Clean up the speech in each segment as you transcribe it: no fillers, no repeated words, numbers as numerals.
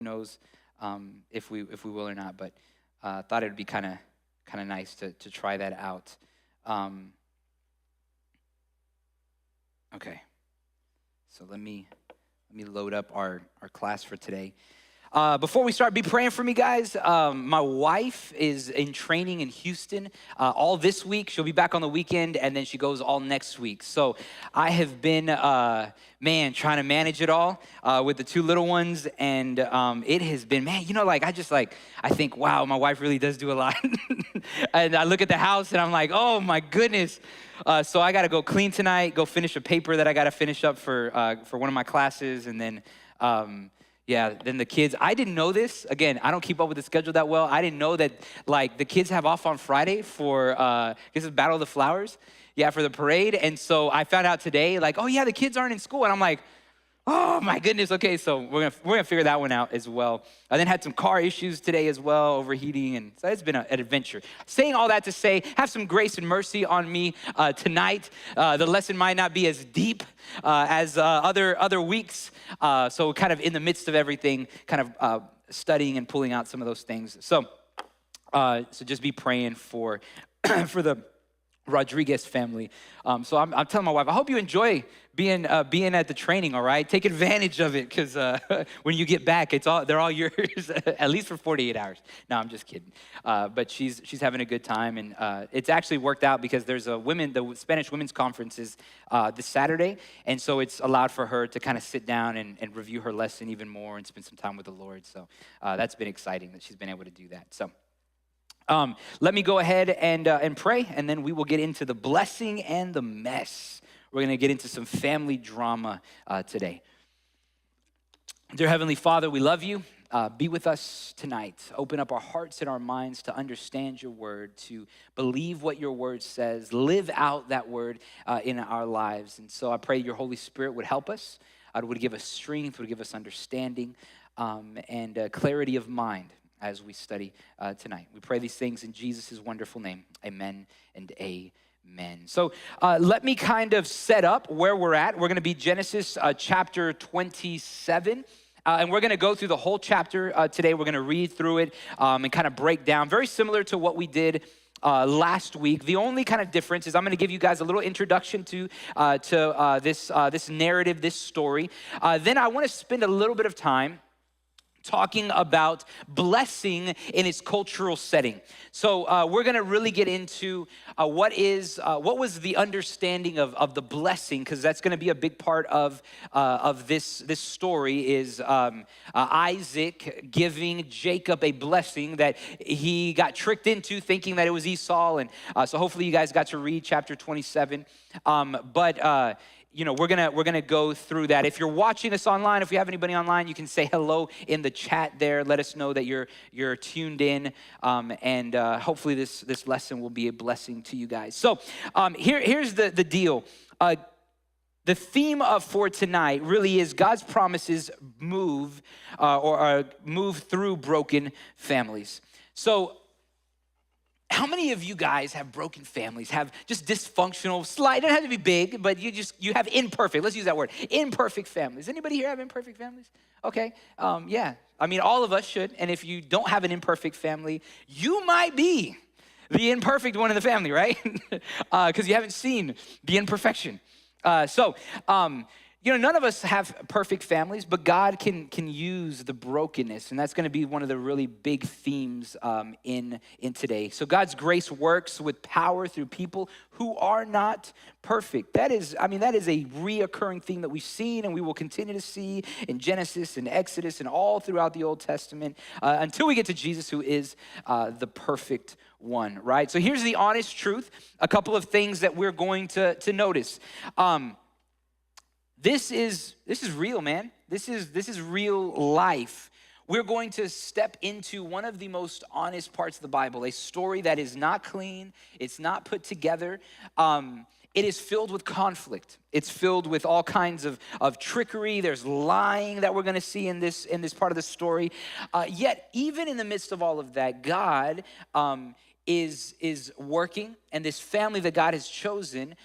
knows if we will or not, but thought it would be kind of nice to try that out. Okay, so let me load up our class for today. Before we start, be praying for me, guys. My wife is in training in Houston all this week. She'll be back on the weekend, and then she goes all next week. So I have been, trying to manage it all with the two little ones, and it has been, I think, wow, my wife really does do a lot. And I look at the house, and I'm like, oh, my goodness. So I got to go clean tonight, go finish a paper that I got to finish up for one of my classes, and then... then the kids, I didn't know this. Again, I don't keep up with the schedule that well. I didn't know that, the kids have off on Friday for, this is Battle of the Flowers. Yeah, for the parade. And so I found out today, the kids aren't in school. And I'm like, oh my goodness. Okay, so we're gonna figure that one out as well. I then had some car issues today as well, overheating, and so it's been an adventure. Saying all that to say, have some grace and mercy on me tonight. The lesson might not be as deep as other weeks. So kind of in the midst of everything, kind of studying and pulling out some of those things. So just be praying for the Rodriguez family. So I'm telling my wife, I hope you enjoy being at the training. All right, take advantage of it, because when you get back, they're all yours, at least for 48 hours. No, I'm just kidding. But she's having a good time, and it's actually worked out because there's the Spanish Women's Conference is this Saturday, and so it's allowed for her to kind of sit down and review her lesson even more and spend some time with the Lord. So that's been exciting that she's been able to do that. So. Let me go ahead and pray, and then we will get into the blessing and the mess. We're going to get into some family drama today. Dear Heavenly Father, we love you. Be with us tonight. Open up our hearts and our minds to understand your word, to believe what your word says, live out that word in our lives. And so I pray your Holy Spirit would help us, would give us strength, would give us understanding, and clarity of mind as we study tonight. We pray these things in Jesus' wonderful name. Amen and amen. So let me kind of set up where we're at. We're going to be Genesis chapter 27. And we're going to go through the whole chapter today. We're going to read through it and kind of break down. Very similar to what we did last week. The only kind of difference is I'm going to give you guys a little introduction to this narrative, this story. Then I want to spend a little bit of time talking about blessing in its cultural setting. So we're going to really get into what was the understanding of the blessing, because that's going to be a big part of this story is Isaac giving Jacob a blessing that he got tricked into thinking that it was Esau. And so hopefully you guys got to read chapter 27. We're gonna go through that. If you're watching us online, if you have anybody online, you can say hello in the chat there. Let us know that you're tuned in, and hopefully this lesson will be a blessing to you guys. So here's the deal. The theme for tonight really is God's promises move through broken families. So, how many of you guys have broken families, have just dysfunctional, it doesn't have to be big, but you have imperfect, let's use that word, imperfect families. Anybody here have imperfect families? Okay, yeah. I mean, all of us should, and if you don't have an imperfect family, you might be the imperfect one in the family, right? Because you haven't seen the imperfection. None of us have perfect families, but God can use the brokenness, and that's going to be one of the really big themes in today. So God's grace works with power through people who are not perfect. That is a reoccurring theme that we've seen and we will continue to see in Genesis and Exodus and all throughout the Old Testament until we get to Jesus, who is the perfect one, right? So here's the honest truth, a couple of things that we're going to notice. This is real, man. This is real life. We're going to step into one of the most honest parts of the Bible, a story that is not clean, it's not put together. It is filled with conflict. It's filled with all kinds of trickery. There's lying that we're going to see in this part of the story. Yet, even in the midst of all of that, God is working, and this family that God has chosen,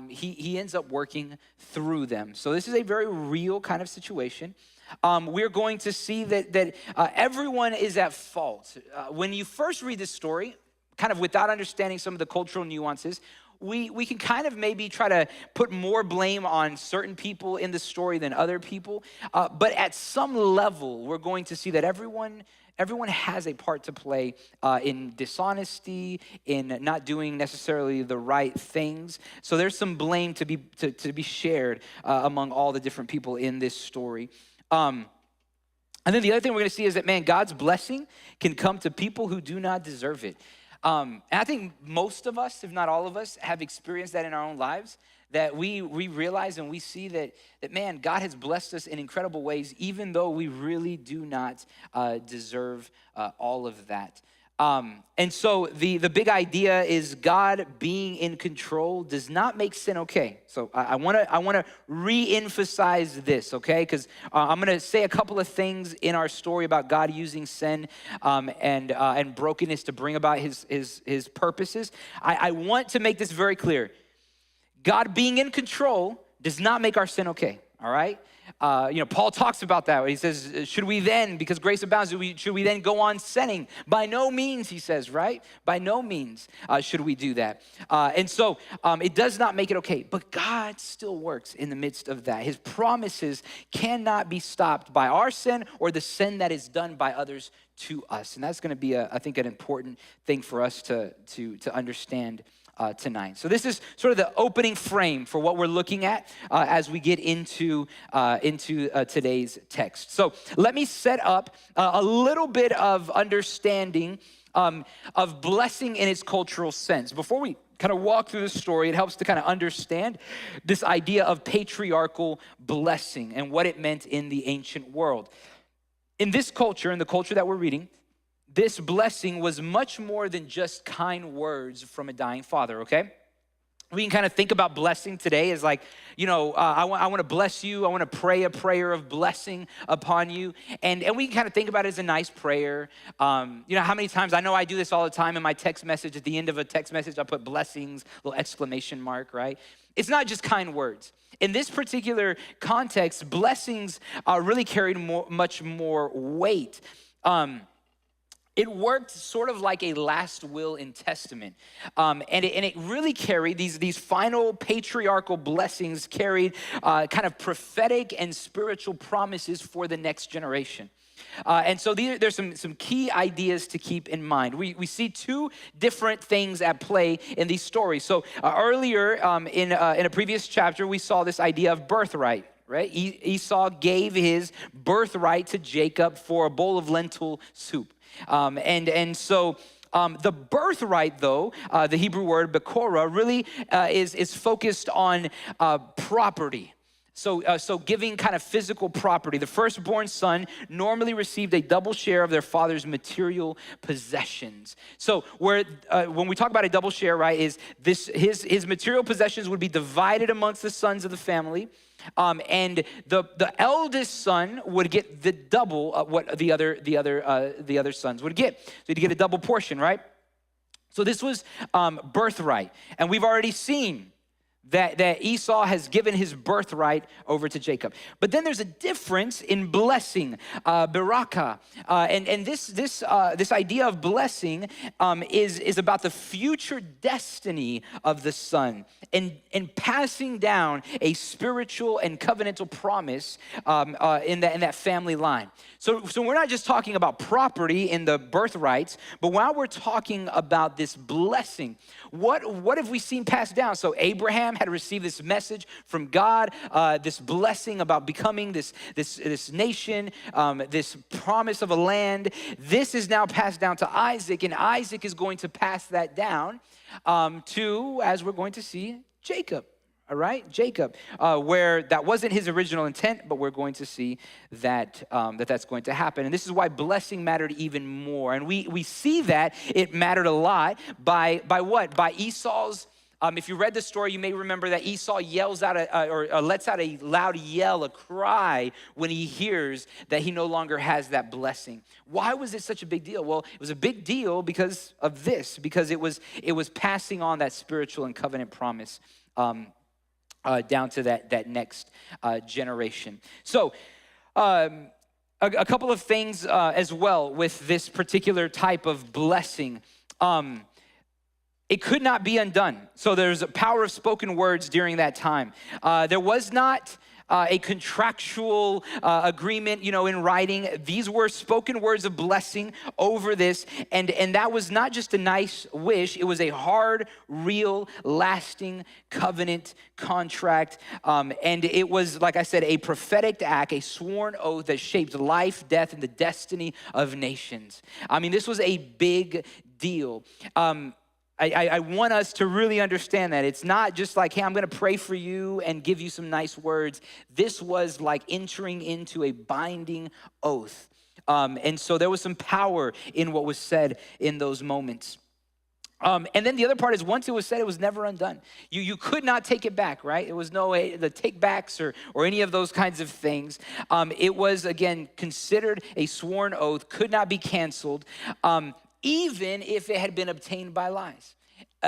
he ends up working through them. So this is a very real kind of situation. we're going to see that everyone is at fault. When you first read this story, kind of without understanding some of the cultural nuances, we can kind of maybe try to put more blame on certain people in the story than other people. But at some level, we're going to see that everyone has a part to play in dishonesty, in not doing necessarily the right things. So there's some blame to be shared among all the different people in this story. And then the other thing we're going to see is that, man, God's blessing can come to people who do not deserve it. And I think most of us, if not all of us, have experienced that in our own lives, that we realize and we see that man, God has blessed us in incredible ways, even though we really do not deserve all of that. And so the big idea is God being in control does not make sin okay. So I want to re-emphasize this, okay? Because I'm going to say a couple of things in our story about God using sin and brokenness to bring about his purposes. I want to make this very clear. God being in control does not make our sin okay, all right? Paul talks about that. He says, should we then, because grace abounds, should we then go on sinning? By no means, he says, right? By no means should we do that. And so it does not make it okay, but God still works in the midst of that. His promises cannot be stopped by our sin or the sin that is done by others to us. And that's going to be, I think, an important thing for us to understand tonight. So this is sort of the opening frame for what we're looking at as we get into today's text. So let me set up a little bit of understanding of blessing in its cultural sense. Before we kind of walk through the story, it helps to kind of understand this idea of patriarchal blessing and what it meant in the ancient world. In this culture, in the culture that we're reading, this blessing was much more than just kind words from a dying father, okay? We can kind of think about blessing today as like, I want to bless you. I want to pray a prayer of blessing upon you. And we can kind of think about it as a nice prayer. How many times, I know I do this all the time in my text message. At the end of a text message, I put blessings, little exclamation mark, right? It's not just kind words. In this particular context, blessings really carried much more weight. It worked sort of like a last will and testament. And it really carried, these final patriarchal blessings carried kind of prophetic and spiritual promises for the next generation. And so there's some key ideas to keep in mind. We see two different things at play in these stories. So earlier in a previous chapter, we saw this idea of birthright. Right? Esau gave his birthright to Jacob for a bowl of lentil soup. So the birthright, though, the Hebrew word bekora, really is focused on property. So giving kind of physical property. The firstborn son normally received a double share of their father's material possessions. So when we talk about a double share, right, is this his material possessions would be divided amongst the sons of the family. And the eldest son would get the double of what the other sons would get. So he'd get a double portion, right? So this was birthright, and we've already seen that Esau has given his birthright over to Jacob. But then there's a difference in blessing, Barakah. And this idea of blessing is about the future destiny of the son and passing down a spiritual and covenantal promise in that family line. So we're not just talking about property in the birthrights, but while we're talking about this blessing, what have we seen passed down? So Abraham had received this message from God, this blessing about becoming this nation, this promise of a land. This is now passed down to Isaac, and Isaac is going to pass that down to, as we're going to see, Jacob. All right, Jacob, where that wasn't his original intent, but we're going to see that that's going to happen. And this is why blessing mattered even more. And we see that it mattered a lot by what? By Esau's. If you read the story, you may remember that Esau yells out or lets out a loud yell, a cry, when he hears that he no longer has that blessing. Why was it such a big deal? Well, it was a big deal because of this, because it was passing on that spiritual and covenant promise down to that next generation. So Um, a couple of things as well with this particular type of blessing. It could not be undone. So there's a power of spoken words during that time. There was not a contractual agreement, in writing. These were spoken words of blessing over this. And that was not just a nice wish. It was a hard, real, lasting covenant contract. And it was, like I said, a prophetic act, a sworn oath that shaped life, death, and the destiny of nations. I mean, this was a big deal. I want us to really understand that. It's not just like, hey, I'm going to pray for you and give you some nice words. This was like entering into a binding oath. And so there was some power in what was said in those moments. And then the other part is once it was said, it was never undone. You could not take it back, right? It was no way, the take backs or any of those kinds of things. It was, again, considered a sworn oath, could not be canceled. Even if it had been obtained by lies.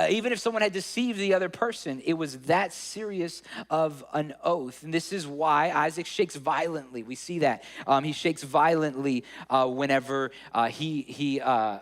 Even if someone had deceived the other person, it was that serious of an oath. And this is why Isaac shakes violently. We see that. He shakes violently whenever he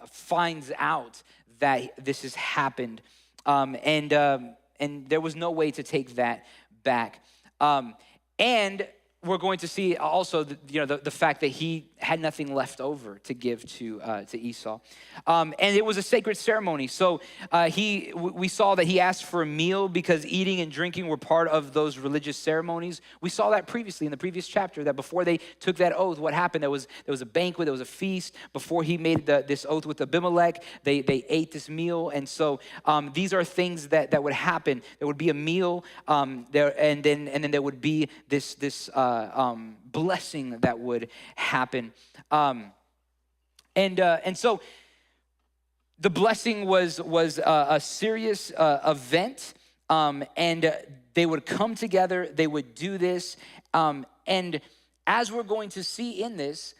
finds out that this has happened. And there was no way to take that back. And we're going to see also the fact that he had nothing left over to give to Esau. And it was a sacred ceremony. So we saw that he asked for a meal because eating and drinking were part of those religious ceremonies. We saw that previously in the previous chapter, that before they took that oath, what happened? There was a banquet, there was a feast. Before he made this oath with Abimelech, they ate this meal. And so these are things that would happen. There would be a meal there, and then there would be this blessing that would happen. And so the blessing was a serious event, and they would come together, they would do this, and as we're going to see in this,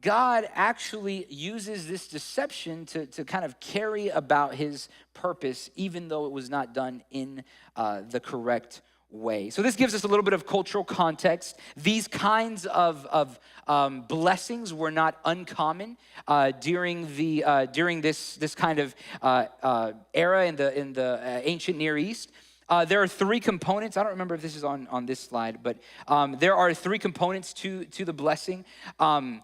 God actually uses this deception to kind of carry about his purpose, even though it was not done in the correct way. So this gives us a little bit of cultural context. These kinds of blessings were not uncommon during this kind of era in the ancient Near East. There are three components. I don't remember if this is on this slide, but there are three components to the blessing. And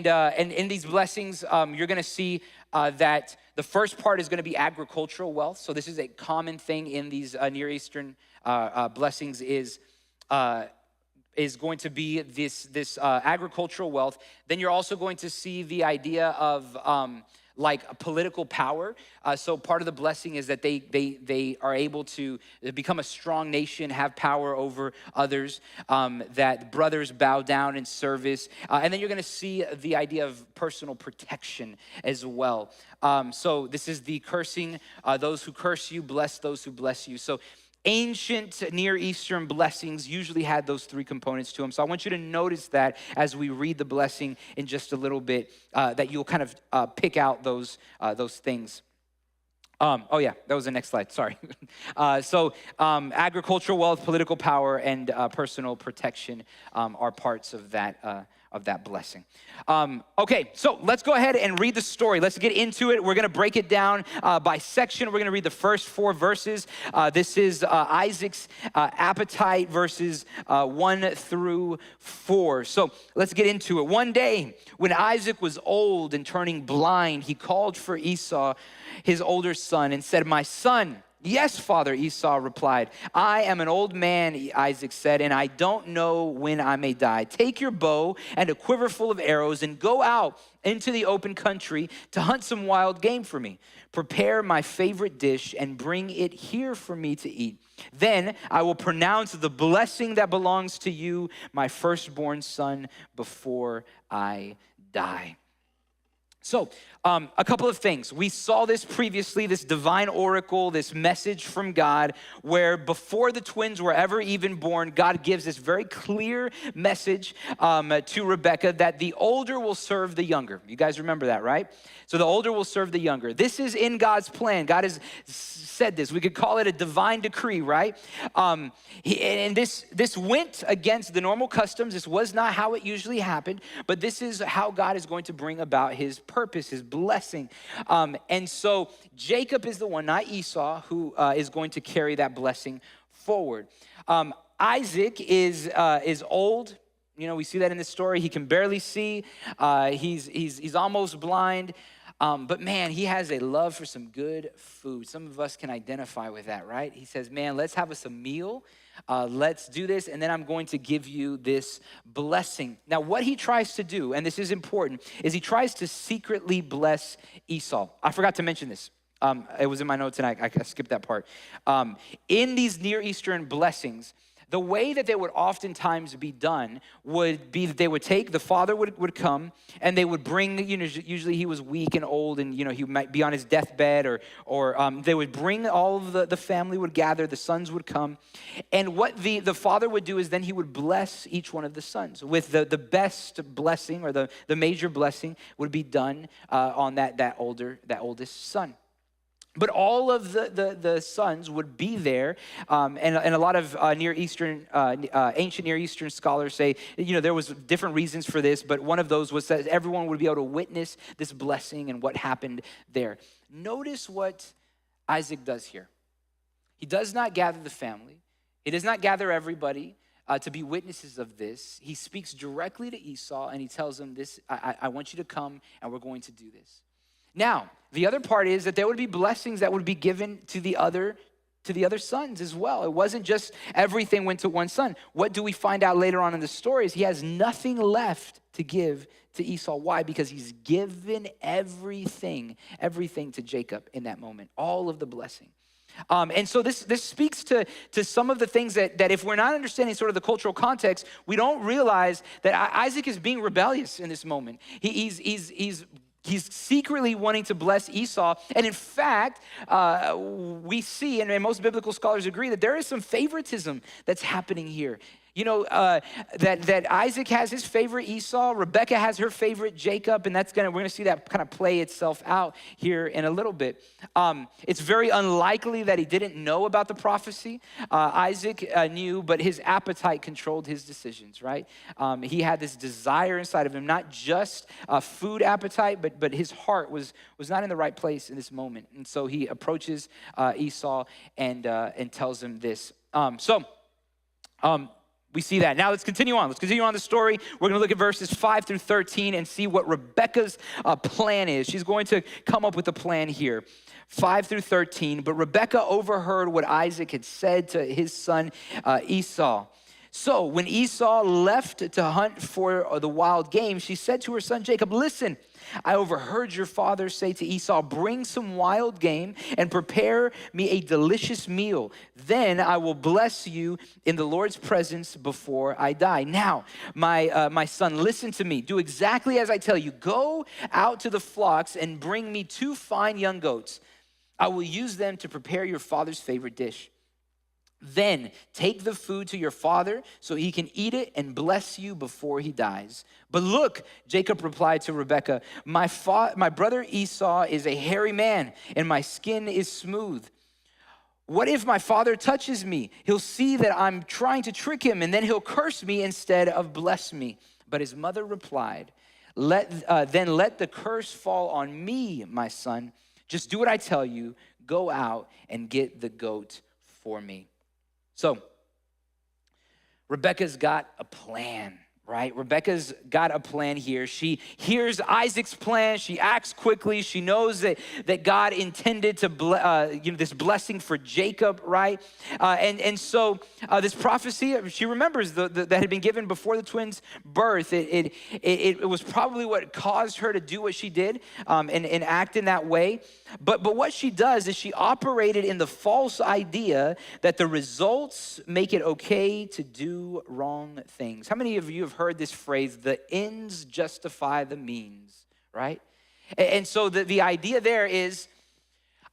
in these blessings, you're going to see that the first part is going to be agricultural wealth. So this is a common thing in these Near Eastern blessings is going to be this agricultural wealth. Then you're also going to see the idea of like political power. So part of the blessing is that they are able to become a strong nation, have power over others, that brothers bow down in service. And then you're gonna see the idea of personal protection as well. So this is the cursing, those who curse you, bless those who bless you. So ancient Near Eastern blessings usually had those three components to them. So I want you to notice that as we read the blessing in just a little bit, that you'll kind of pick out those things. Oh yeah, that was the next slide, sorry. So agricultural wealth, political power, and personal protection are parts of that blessing. Okay, so let's go ahead and read the story. Let's get into it. We're gonna break it down by section. We're gonna read the first 4 verses. This is Isaac's appetite, verses 1 through 4. So let's get into it. One day, when Isaac was old and turning blind, he called for Esau, his older son, and said, "My son." "Yes, father," Esau replied. "I am an old man," Isaac said, "and I don't know when I may die. Take your bow and a quiver full of arrows and go out into the open country to hunt some wild game for me. Prepare my favorite dish and bring it here for me to eat. Then I will pronounce the blessing that belongs to you, my firstborn son, before I die." So, a couple of things. We saw this previously, this divine oracle, this message from God, where before the twins were ever even born, God gives this very clear message to Rebekah that the older will serve the younger. You guys remember that, right? So the older will serve the younger. This is in God's plan. God has said this. We could call it a divine decree, right? And this went against the normal customs. This was not how it usually happened, but this is how God is going to bring about his purpose, his blessing. And so Jacob is the one, not Esau, who is going to carry that blessing forward. Isaac is old. You know, we see that in this story. He can barely see. He's almost blind. But man, he has a love for some good food. Some of us can identify with that, right? He says, man, let's have us a meal. Let's do this, and then I'm going to give you this blessing. Now, what he tries to do, and this is important, is he tries to secretly bless Esau. I forgot to mention this. It was in my notes, and I skipped that part. In these Near Eastern blessings, the way that they would oftentimes be done would be that they would take, the father would come, and they would bring, you know, usually he was weak and old, and, you know, he might be on his deathbed, or they would bring all of the family would gather, the sons would come, and what the father would do is then he would bless each one of the sons with the best blessing, or the major blessing would be done on that oldest son. But all of the sons would be there, and a lot of ancient Near Eastern scholars say, you know, there was different reasons for this, but one of those was that everyone would be able to witness this blessing and what happened there. Notice what Isaac does here. He does not gather the family. He does not gather everybody to be witnesses of this. He speaks directly to Esau, and he tells him this, I want you to come, and we're going to do this. Now, the other part is that there would be blessings that would be given to the other sons as well. It wasn't just everything went to one son. What do we find out later on in the story is he has nothing left to give to Esau. Why? Because he's given everything to Jacob in that moment, all of the blessing. And so this speaks to some of the things that if we're not understanding sort of the cultural context, we don't realize that Isaac is being rebellious in this moment. He's secretly wanting to bless Esau. And in fact, we see, and most biblical scholars agree, that there is some favoritism that's happening here. You know, that Isaac has his favorite Esau, Rebekah has her favorite Jacob, and we're gonna see that kind of play itself out here in a little bit. It's very unlikely that he didn't know about the prophecy. Isaac knew, but his appetite controlled his decisions, right? He had this desire inside of him, not just a food appetite, but his heart was not in the right place in this moment. And so he approaches Esau and tells him this. We see that. Now let's continue on. Let's continue on the story. We're going to look at verses 5 through 13 and see what Rebekah's plan is. She's going to come up with a plan here. 5 through 13. But Rebekah overheard what Isaac had said to his son Esau. So when Esau left to hunt for the wild game, she said to her son Jacob, listen, I overheard your father say to Esau, bring some wild game and prepare me a delicious meal. Then I will bless you in the Lord's presence before I die. Now, my son, listen to me. Do exactly as I tell you. Go out to the flocks and bring me 2 fine young goats. I will use them to prepare your father's favorite dish. Then take the food to your father so he can eat it and bless you before he dies. But look, Jacob replied to Rebekah, my brother Esau is a hairy man and my skin is smooth. What if my father touches me? He'll see that I'm trying to trick him and then he'll curse me instead of bless me. But his mother replied, then let the curse fall on me, my son. Just do what I tell you. Go out and get the goat for me. So, Rebekah's got a plan, right? Rebekah's got a plan here. She hears Isaac's plan. She acts quickly. She knows that God intended to this blessing for Jacob, right? And so this prophecy, she remembers that had been given before the twins' birth. It was probably what caused her to do what she did and act in that way. But what she does is she operated in the false idea that the results make it okay to do wrong things. How many of you have heard this phrase, the ends justify the means, right? And so the idea there is,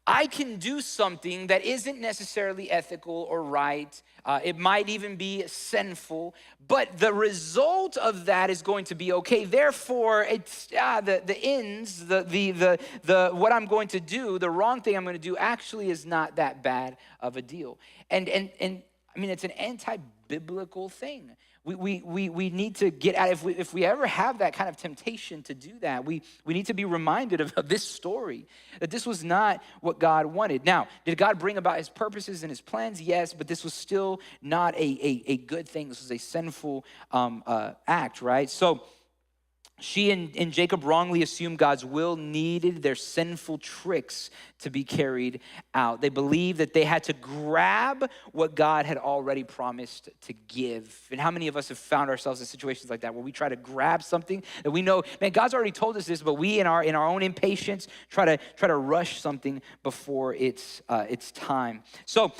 I can do something that isn't necessarily ethical or right. It might even be sinful, but the result of that is going to be okay. Therefore, it's the ends, the what I'm going to do, the wrong thing I'm going to do, actually is not that bad of a deal. And I mean, it's an anti-biblical thing. We need to get out, if we ever have that kind of temptation to do that, we need to be reminded of this story, that this was not what God wanted. Now, did God bring about his purposes and his plans? Yes, but this was still not a good thing. This was a sinful act, right? So she and Jacob wrongly assumed God's will needed their sinful tricks to be carried out. They believed that they had to grab what God had already promised to give. And how many of us have found ourselves in situations like that, where we try to grab something that we know, man, God's already told us this, but we in our own impatience try to rush something before it's time. So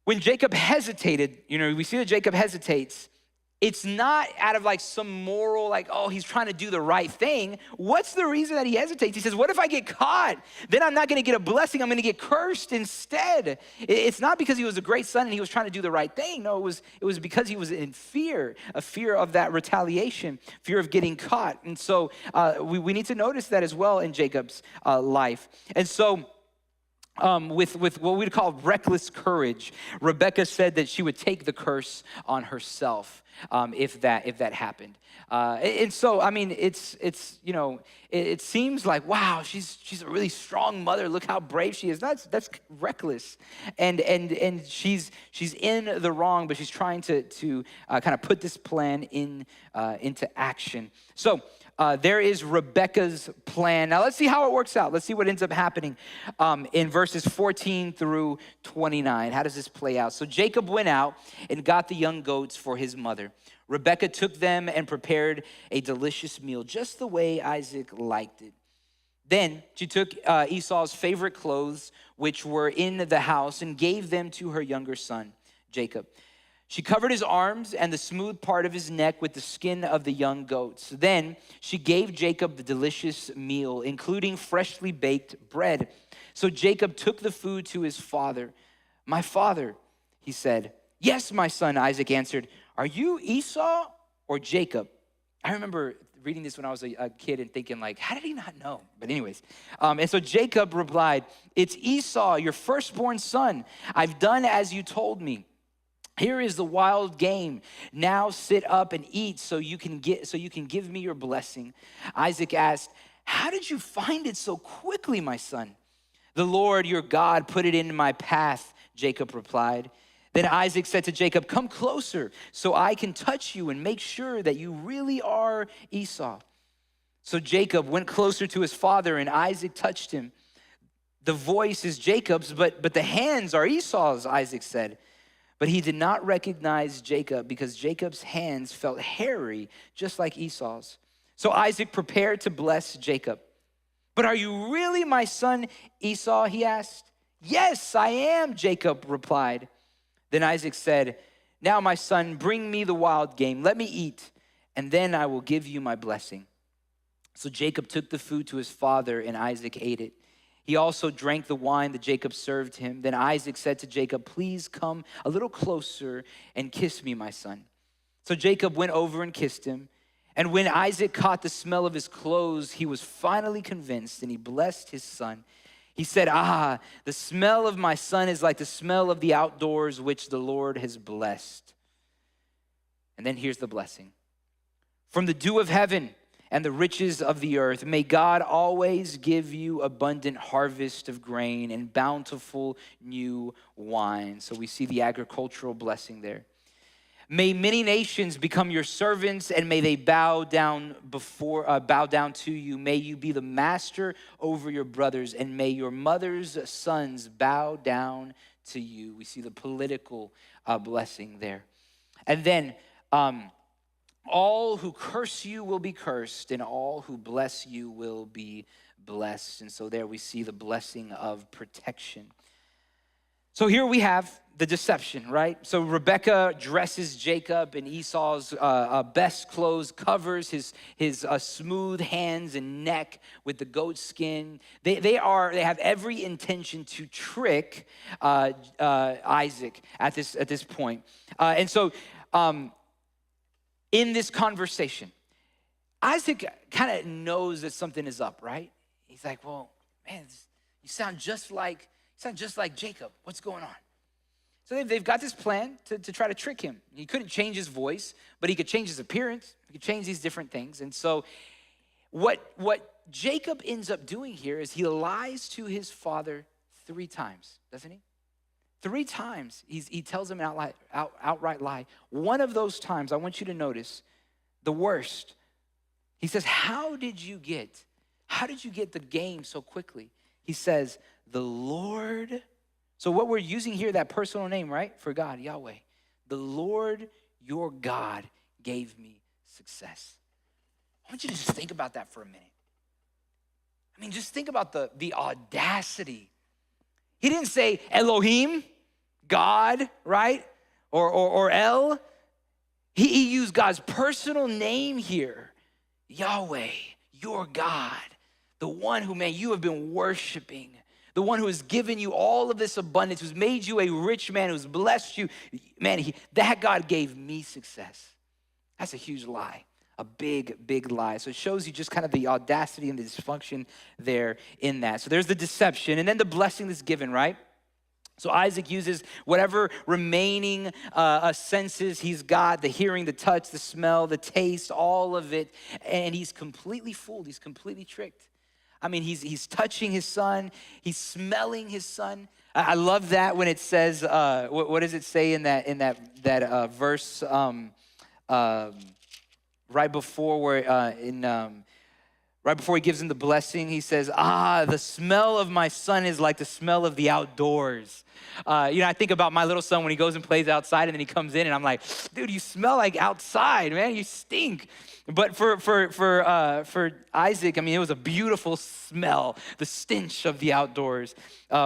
when Jacob hesitated, we see that Jacob hesitates. It's not out of like some moral, like, oh, he's trying to do the right thing. What's the reason that he hesitates? He says, what if I get caught? Then I'm not going to get a blessing. I'm going to get cursed instead. It's not because he was a great son and he was trying to do the right thing. No, it was because he was in fear, a fear of that retaliation, fear of getting caught. And so we need to notice that as well in Jacob's life. And so with what we'd call reckless courage, Rebekah said that she would take the curse on herself if that happened. And so, I mean, it seems like, wow, she's a really strong mother. Look how brave she is. That's reckless, and she's in the wrong, but she's trying to kind of put this plan into action. So. There is Rebekah's plan. Now let's see how it works out. Let's see what ends up happening in verses 14 through 29. How does this play out? So Jacob went out and got the young goats for his mother. Rebekah took them and prepared a delicious meal, just the way Isaac liked it. Then she took Esau's favorite clothes, which were in the house, and gave them to her younger son, Jacob. She covered his arms and the smooth part of his neck with the skin of the young goats. Then she gave Jacob the delicious meal, including freshly baked bread. So Jacob took the food to his father. My father, he said. Yes, my son, Isaac answered. Are you Esau or Jacob? I remember reading this when I was a kid and thinking like, how did he not know? But anyways, and so Jacob replied, it's Esau, your firstborn son. I've done as you told me. Here is the wild game. Now sit up and eat so you can give me your blessing. Isaac asked, how did you find it so quickly, my son? The Lord your God put it in my path, Jacob replied. Then Isaac said to Jacob, come closer so I can touch you and make sure that you really are Esau. So Jacob went closer to his father and Isaac touched him. The voice is Jacob's, but the hands are Esau's, Isaac said. But he did not recognize Jacob because Jacob's hands felt hairy, just like Esau's. So Isaac prepared to bless Jacob. But are you really my son Esau, he asked. Yes, I am, Jacob replied. Then Isaac said, now my son, bring me the wild game. Let me eat, and then I will give you my blessing. So Jacob took the food to his father, and Isaac ate it. He also drank the wine that Jacob served him. Then Isaac said to Jacob, please come a little closer and kiss me, my son. So Jacob went over and kissed him. And when Isaac caught the smell of his clothes, he was finally convinced, and he blessed his son. He said, the smell of my son is like the smell of the outdoors, which the Lord has blessed. And then here's the blessing. From the dew of heaven and the riches of the earth, may God always give you abundant harvest of grain and bountiful new wine. So we see the agricultural blessing there. May many nations become your servants, and may they bow down to you. May you be the master over your brothers, and may your mother's sons bow down to you. We see the political blessing there. And then all who curse you will be cursed, and all who bless you will be blessed. And so there we see the blessing of protection. So here we have the deception, right? So Rebekah dresses Jacob in Esau's best clothes, covers his smooth hands and neck with the goat skin. They have every intention to trick Isaac at this point. And so in this conversation, Isaac kind of knows that something is up, right? He's like, well, man, you sound just like Jacob. What's going on? So they've got this plan to try to trick him. He couldn't change his voice, but he could change his appearance. He could change these different things. And so what Jacob ends up doing here is he lies to his father 3 times, doesn't he? 3 times he tells him an outright lie. One of those times, I want you to notice the worst. He says, how did you get the game so quickly? He says, the Lord. So what we're using here, that personal name, right? For God, Yahweh. The Lord your God gave me success. I want you to just think about that for a minute. I mean, just think about the audacity. He didn't say Elohim, God, right? Or El. He used God's personal name here. Yahweh, your God. The one who, man, you have been worshiping. The one who has given you all of this abundance, who's made you a rich man, who's blessed you. Man, that God gave me success. That's a huge lie, a big, big lie. So it shows you just kind of the audacity and the dysfunction there in that. So there's the deception and then the blessing that's given, right? So Isaac uses whatever remaining senses he's got, the hearing, the touch, the smell, the taste, all of it. And he's completely fooled. He's completely tricked. I mean, he's touching his son. He's smelling his son. I love that when it says, what does it say in that verse right before right before he gives him the blessing? He says, the smell of my son is like the smell of the outdoors. I think about my little son when he goes and plays outside and then he comes in and I'm like, dude, you smell like outside, man. You stink. But for Isaac, I mean, it was a beautiful smell, the stench of the outdoors,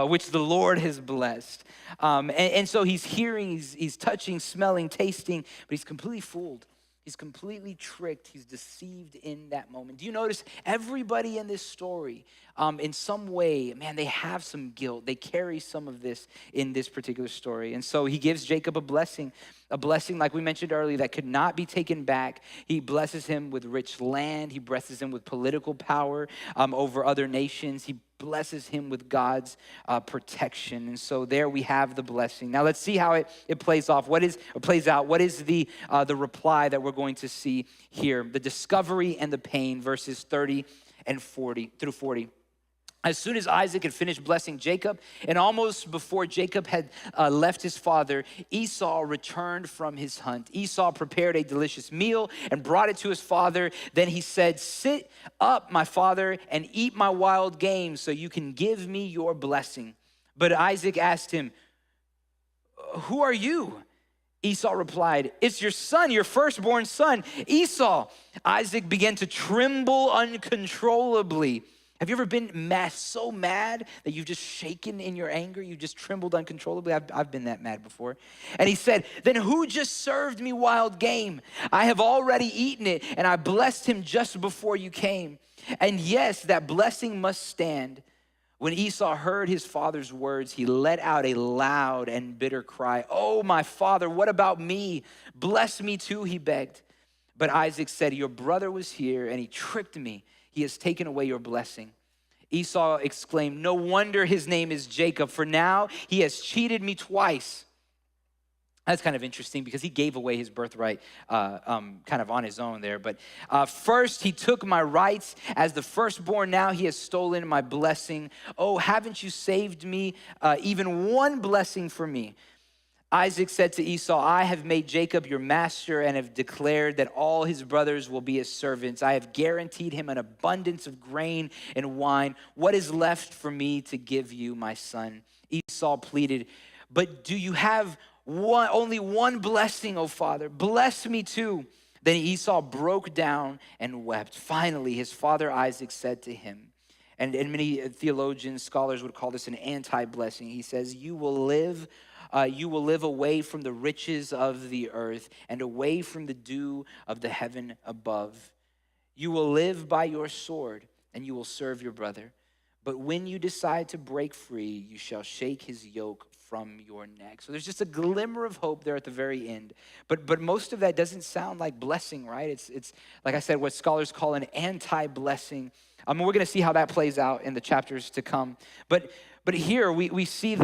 which the Lord has blessed. And so he's hearing, he's touching, smelling, tasting, but he's completely fooled. He's completely tricked. He's deceived in that moment. Do you notice everybody in this story, in some way, man, they have some guilt. They carry some of this in this particular story. And so he gives Jacob a blessing like we mentioned earlier that could not be taken back. He blesses him with rich land. He blesses him with political power over other nations. He blesses him with God's protection. And so there we have the blessing. Now let's see how it plays out. What is the reply that we're going to see here? The discovery and the pain, verses 30 and 40 through 40. As soon as Isaac had finished blessing Jacob, and almost before Jacob had left his father, Esau returned from his hunt. Esau prepared a delicious meal and brought it to his father. Then he said, "Sit up, my father, and eat my wild game so you can give me your blessing." But Isaac asked him, "Who are you?" Esau replied, "It's your son, your firstborn son, Esau." Isaac began to tremble uncontrollably. Have you ever been so mad that you've just shaken in your anger? You just trembled uncontrollably? I've been that mad before. And he said, "Then who just served me wild game? I have already eaten it, and I blessed him just before you came. And yes, that blessing must stand." When Esau heard his father's words, he let out a loud and bitter cry. "Oh, my father, what about me? Bless me too," he begged. But Isaac said, "Your brother was here, and he tricked me. He has taken away your blessing." Esau exclaimed, "No wonder his name is Jacob, for now he has cheated me twice." That's kind of interesting because he gave away his birthright kind of on his own there. But first he took my rights as the firstborn. Now he has stolen my blessing. Oh, haven't you saved me even one blessing for me? Isaac said to Esau, "I have made Jacob your master and have declared that all his brothers will be his servants. I have guaranteed him an abundance of grain and wine. What is left for me to give you, my son?" Esau pleaded, "But do you have only one blessing, O father? Bless me too." Then Esau broke down and wept. Finally, his father Isaac said to him, And many theologians, scholars would call this an anti-blessing. He says, you will live away from the riches of the earth and away from the dew of the heaven above. You will live by your sword and you will serve your brother. But when you decide to break free, you shall shake his yoke from your neck. So there's just a glimmer of hope there at the very end. But most of that doesn't sound like blessing, right? It's like I said, what scholars call an anti-blessing. We're going to see how that plays out in the chapters to come. But here we see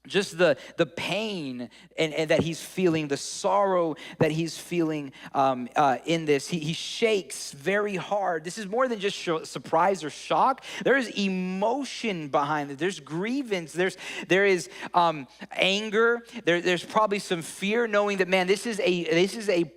just the pain and that he's feeling, the sorrow that he's feeling in this. He shakes very hard. This is more than just surprise or shock. There is emotion behind it. There's grievance. There is anger. There's probably some fear, knowing that, man, this is a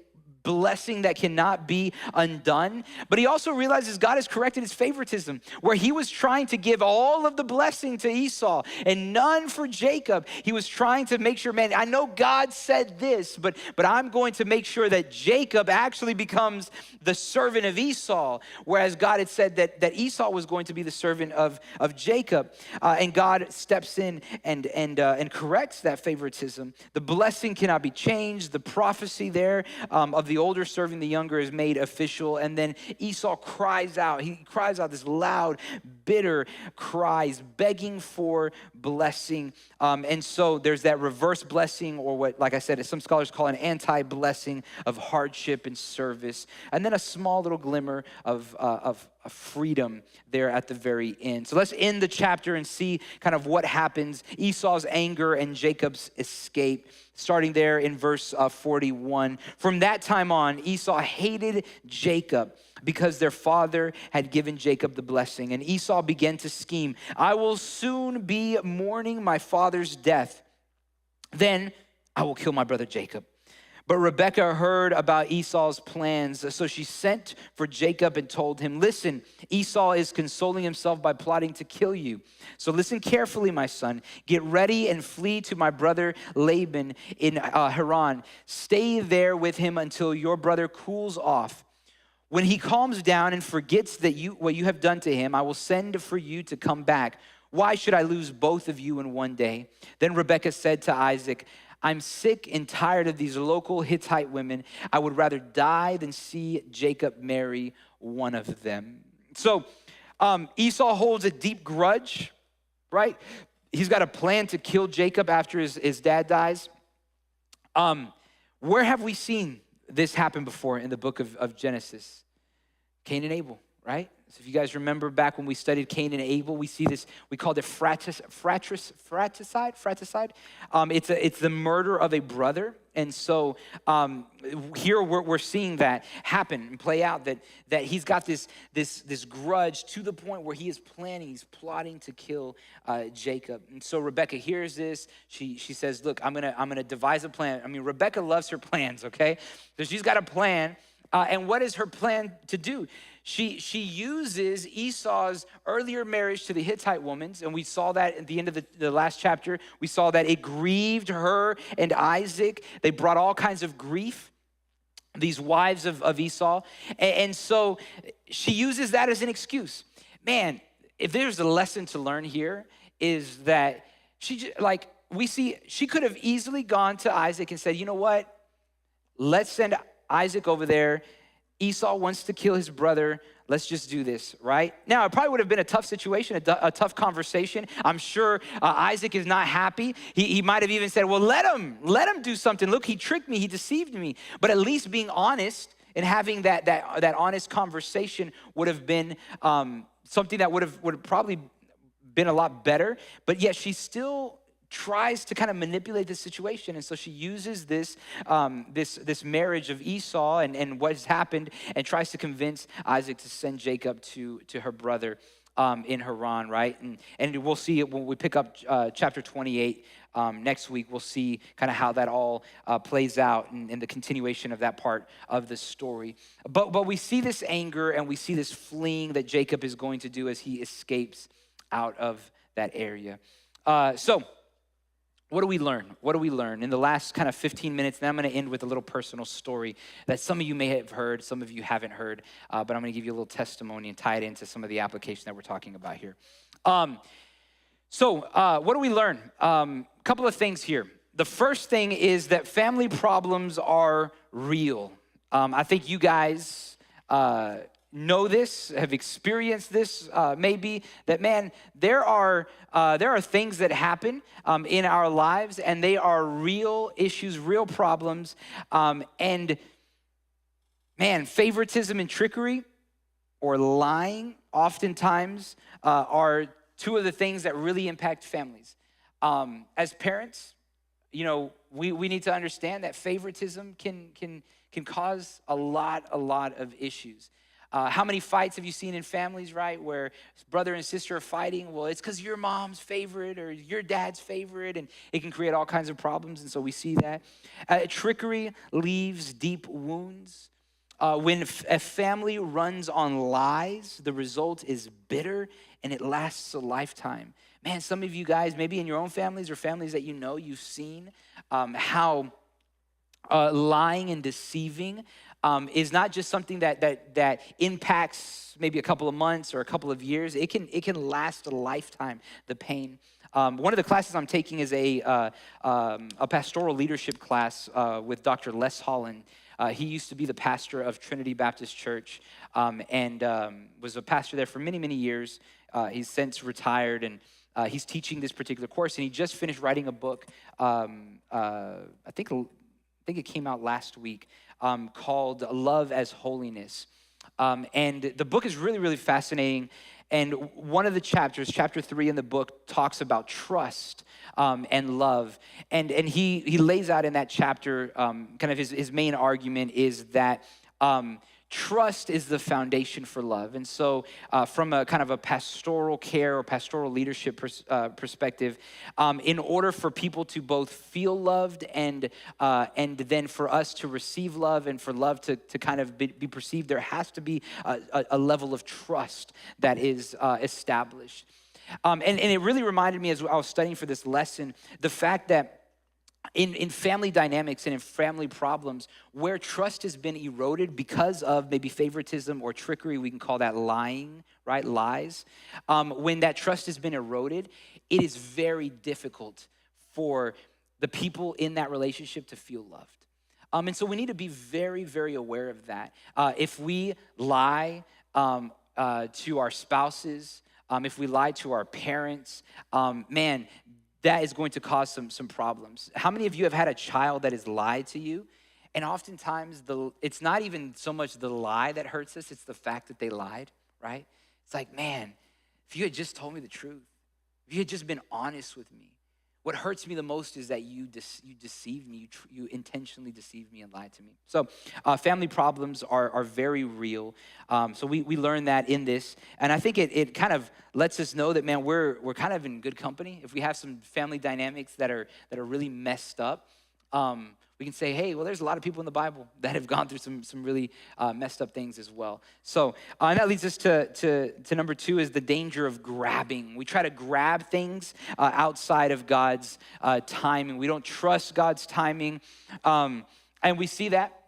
blessing that cannot be undone. But he also realizes God has corrected his favoritism, where he was trying to give all of the blessing to Esau and none for Jacob. He was trying to make sure, man, I know God said this, but I'm going to make sure that Jacob actually becomes the servant of Esau, whereas God had said that Esau was going to be the servant of Jacob. And God steps in and corrects that favoritism. The blessing cannot be changed. The prophecy there of the older serving the younger is made official. And then Esau cries out. He cries out this loud, bitter cries, begging for blessing. And so there's that reverse blessing, or what, like I said, some scholars call an anti-blessing of hardship and service. And then a small little glimmer of freedom there at the very end. So let's end the chapter and see kind of what happens. Esau's anger and Jacob's escape. Starting there in verse 41. From that time on, Esau hated Jacob because their father had given Jacob the blessing. And Esau began to scheme, I will soon be mourning my father's death. Then I will kill my brother Jacob. But Rebekah heard about Esau's plans, so she sent for Jacob and told him, listen, Esau is consoling himself by plotting to kill you. So listen carefully, my son. Get ready and flee to my brother Laban in Haran. Stay there with him until your brother cools off. When he calms down and forgets what you have done to him, I will send for you to come back. Why should I lose both of you in one day? Then Rebekah said to Isaac, I'm sick and tired of these local Hittite women. I would rather die than see Jacob marry one of them. So Esau holds a deep grudge, right? He's got a plan to kill Jacob after his dad dies. Where have we seen this happen before in the book of Genesis? Cain and Abel, right? So if you guys remember back when we studied Cain and Abel, we see this, we called it fratricide. It's the murder of a brother. And so here we're seeing that happen and play out, that he's got this grudge to the point where he's plotting to kill Jacob. And so Rebekah hears this. She says, look, I'm gonna devise a plan. I mean, Rebekah loves her plans, okay? So she's got a plan. And what is her plan to do? She uses Esau's earlier marriage to the Hittite woman, and we saw that at the end of the last chapter. We saw that it grieved her and Isaac. They brought all kinds of grief, these wives of Esau. And so she uses that as an excuse. Man, if there's a lesson to learn here, is that we see she could have easily gone to Isaac and said, you know what? Let's send Isaac over there. Esau wants to kill his brother. Let's just do this, right? Now, it probably would have been a tough situation, a tough conversation. I'm sure Isaac is not happy. He might have even said, well, let him do something. Look, he tricked me. He deceived me. But at least being honest and having that honest conversation would have been something that would have probably been a lot better. But yet she still tries to kind of manipulate the situation. And so she uses this marriage of Esau and what has happened and tries to convince Isaac to send Jacob to her brother in Haran, right? And we'll see it when we pick up chapter 28 next week. We'll see kind of how that all plays out and the continuation of that part of the story. But we see this anger and we see this fleeing that Jacob is going to do as he escapes out of that area. So what do we learn? What do we learn? In the last kind of 15 minutes, then I'm going to end with a little personal story that some of you may have heard, some of you haven't heard, but I'm going to give you a little testimony and tie it into some of the application that we're talking about here. So what do we learn? A couple of things here. The first thing is that family problems are real. I think you guys know this, have experienced this, maybe, that, man, there are things that happen in our lives, and they are real issues, real problems, and, man, favoritism and trickery or lying oftentimes are two of the things that really impact families. As parents, you know, we need to understand that favoritism can cause a lot of issues. How many fights have you seen in families, right, where brother and sister are fighting? Well, it's because your mom's favorite or your dad's favorite, and it can create all kinds of problems, and so we see that. Trickery leaves deep wounds. When a family runs on lies, the result is bitter, and it lasts a lifetime. Man, some of you guys, maybe in your own families or families that you know, you've seen how lying and deceiving is not just something that impacts maybe a couple of months or a couple of years. It can last a lifetime, the pain. One of the classes I'm taking is a pastoral leadership class with Dr. Les Holland. He used to be the pastor of Trinity Baptist Church and was a pastor there for many, many years. He's since retired, and he's teaching this particular course, and he just finished writing a book. I think it came out last week, called Love as Holiness. And the book is really, really fascinating. And one of the chapters, chapter 3 in the book, talks about trust and love. And he lays out in that chapter, kind of his main argument is that trust is the foundation for love. And so from a kind of a pastoral care or pastoral leadership perspective, in order for people to both feel loved and then for us to receive love and for love to kind of be perceived, there has to be a level of trust that is established. And it really reminded me as I was studying for this lesson, the fact that in family dynamics and in family problems, where trust has been eroded because of maybe favoritism or trickery, we can call that lying, right? Lies. When that trust has been eroded, it is very difficult for the people in that relationship to feel loved. And so we need to be very, very aware of that. If we lie to our spouses, if we lie to our parents, man, that is going to cause some problems. How many of you have had a child that has lied to you? And oftentimes, it's not even so much the lie that hurts us, it's the fact that they lied, right? It's like, man, if you had just told me the truth, if you had just been honest with me, what hurts me the most is that you deceived me, you intentionally deceived me and lied to me. So family problems are very real. So we learn that in this. And I think it kind of lets us know that, man, we're kind of in good company. If we have some family dynamics that are really messed up, we can say, hey, well, there's a lot of people in the Bible that have gone through some really messed up things as well. So and that leads us to number 2 is the danger of grabbing. We try to grab things outside of God's timing. We don't trust God's timing. And we see that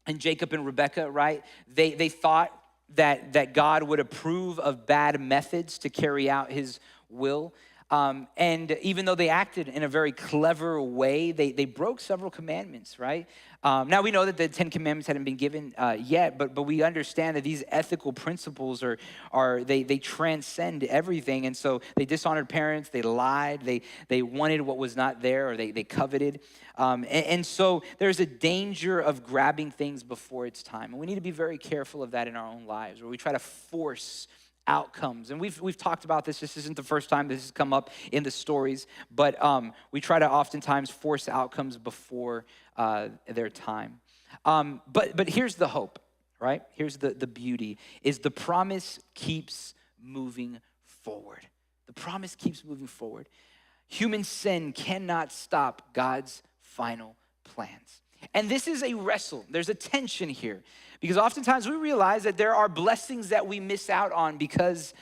in Jacob and Rebekah, right? They thought that God would approve of bad methods to carry out his will. And even though they acted in a very clever way, they broke several commandments, right? Now we know that the 10 Commandments hadn't been given yet, but we understand that these ethical principles they transcend everything. And so they dishonored parents, they lied, they wanted what was not there, or they coveted. And so there's a danger of grabbing things before it's time. And we need to be very careful of that in our own lives, where we try to force outcomes. And we've talked about this. This isn't the first time this has come up in the stories, but we try to oftentimes force outcomes before their time. But here's the hope, right? Here's the beauty, is the promise keeps moving forward. The promise keeps moving forward. Human sin cannot stop God's final plans. And this is a wrestle. There's a tension here, because oftentimes we realize that there are blessings that we miss out on because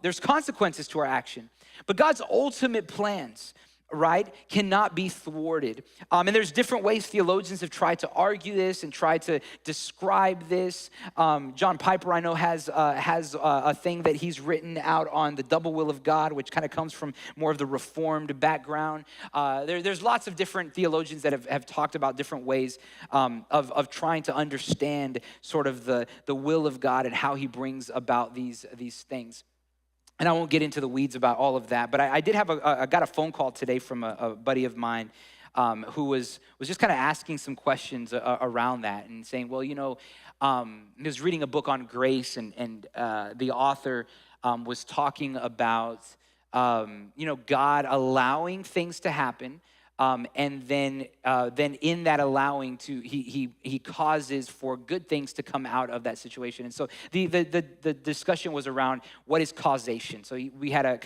there's consequences to our action. But God's ultimate plans right, cannot be thwarted. And there's different ways theologians have tried to argue this and try to describe this. John Piper, I know, has a thing that he's written out on the double will of God, which kind of comes from more of the Reformed background. There's lots of different theologians that have talked about different ways of trying to understand sort of the will of God and how he brings about these things. And I won't get into the weeds about all of that, but I did have I got a phone call today from a buddy of mine who was just kind of asking some questions around that and saying, well, he was reading a book on grace, and the author was talking about, God allowing things to happen. And then in that allowing he causes for good things to come out of that situation. And so the discussion was around what is causation. So we had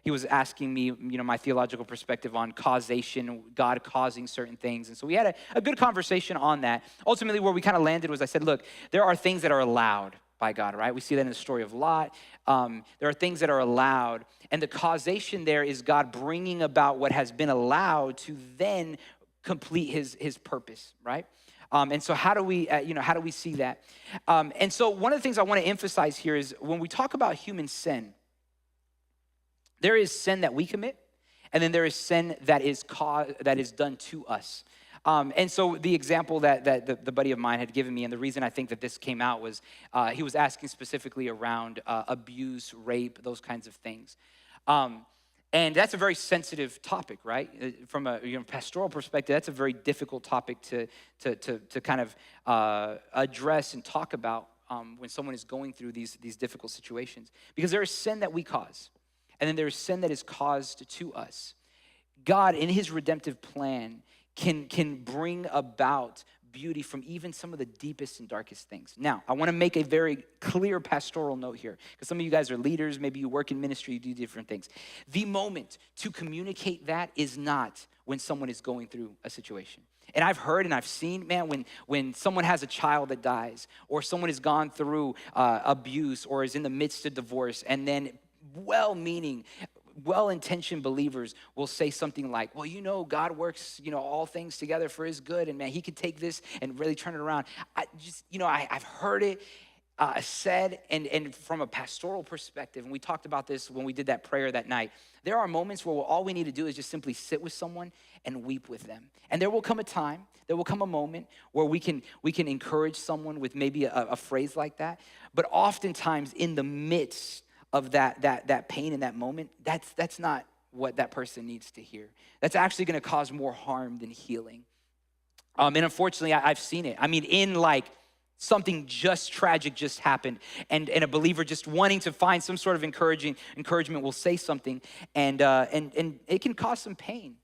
he was asking me, my theological perspective on causation, God causing certain things. And so we had a good conversation on that. Ultimately, where we kind of landed was I said, look, there are things that are allowed by God, right? We see that in the story of Lot. There are things that are allowed, and the causation there is God bringing about what has been allowed to then complete his purpose, right? And so how do we see that? And so one of the things I want to emphasize here is when we talk about human sin, there is sin that we commit, and then there is sin that is done to us. And so the example that the buddy of mine had given me, and the reason I think that this came out was he was asking specifically around abuse, rape, those kinds of things. And that's a very sensitive topic, right? From a pastoral perspective, that's a very difficult topic to kind of address and talk about when someone is going through these difficult situations. Because there is sin that we cause, and then there is sin that is caused to us. God, in his redemptive plan, can bring about beauty from even some of the deepest and darkest things. Now, I want to make a very clear pastoral note here, because some of you guys are leaders, maybe you work in ministry, you do different things. The moment to communicate that is not when someone is going through a situation. And I've heard and I've seen, man, when someone has a child that dies, or someone has gone through abuse, or is in the midst of divorce, and then well-meaning, well-intentioned believers will say something like, well, God works, all things together for his good, and man, he could take this and really turn it around. I've heard it said, and from a pastoral perspective, and we talked about this when we did that prayer that night, there are moments where all we need to do is just simply sit with someone and weep with them. And there will come a time, there will come a moment where we can encourage someone with maybe a phrase like that, but oftentimes in the midst of that pain in that moment, that's not what that person needs to hear. That's actually going to cause more harm than healing. And unfortunately, I've seen it. I mean, in like something just tragic just happened, and a believer just wanting to find some sort of encouragement will say something, and it can cause some pain.